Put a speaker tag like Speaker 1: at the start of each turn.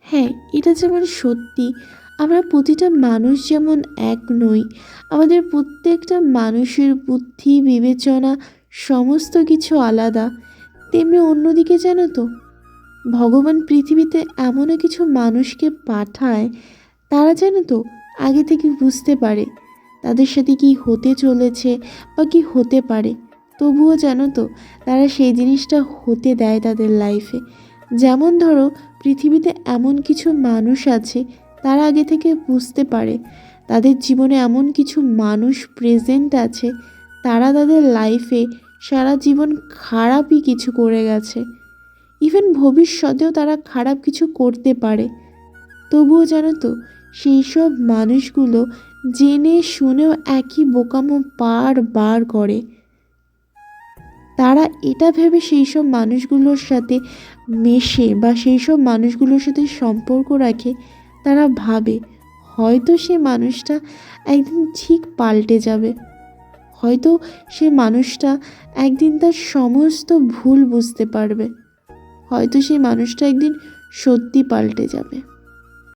Speaker 1: হ্যাঁ, এটা যেমন সত্যি, আমরা প্রতিটা মানুষ যেমন এক নই, আমাদের প্রত্যেকটা মানুষের বুদ্ধি, বিবেচনা সমস্ত কিছু আলাদা, তেমনি অন্যদিকে জানো তো, ভগবান পৃথিবীতে এমনও কিছু মানুষকে পাঠায়, তারা জানো তো আগে থেকে বুঝতে পারে তাদের সাথে কি হতে চলেছে বা কি হতে পারে, তবুও জানো তো তারা সেই জিনিসটা হতে দেয় তাদের লাইফে। যেমন ধরো, পৃথিবীতে এমন কিছু মানুষ আছে, তারা আগে থেকে বুঝতে পারে তাদের জীবনে এমন কিছু মানুষ প্রেজেন্ট আছে, তারা তাদের লাইফে সারা জীবন খারাপই কিছু করে গেছে, ইভেন ভবিষ্যতেও তারা খারাপ কিছু করতে পারে। তবুও জানো তো, সেই সব মানুষগুলো জেনে শুনেও একই বোকামো বারবার করে। তারা এটা ভেবে সেই সব মানুষগুলোর সাথে মেশে বা সেই সব মানুষগুলোর সাথে সম্পর্ক রাখে, তারা ভাবে হয়তো সে মানুষটা একদিন ঠিক পাল্টে যাবে, হয়তো সে মানুষটা একদিন তার সমস্ত ভুল বুঝতে পারবে, হয়তো সেই মানুষটা একদিন সত্যি পাল্টে যাবে।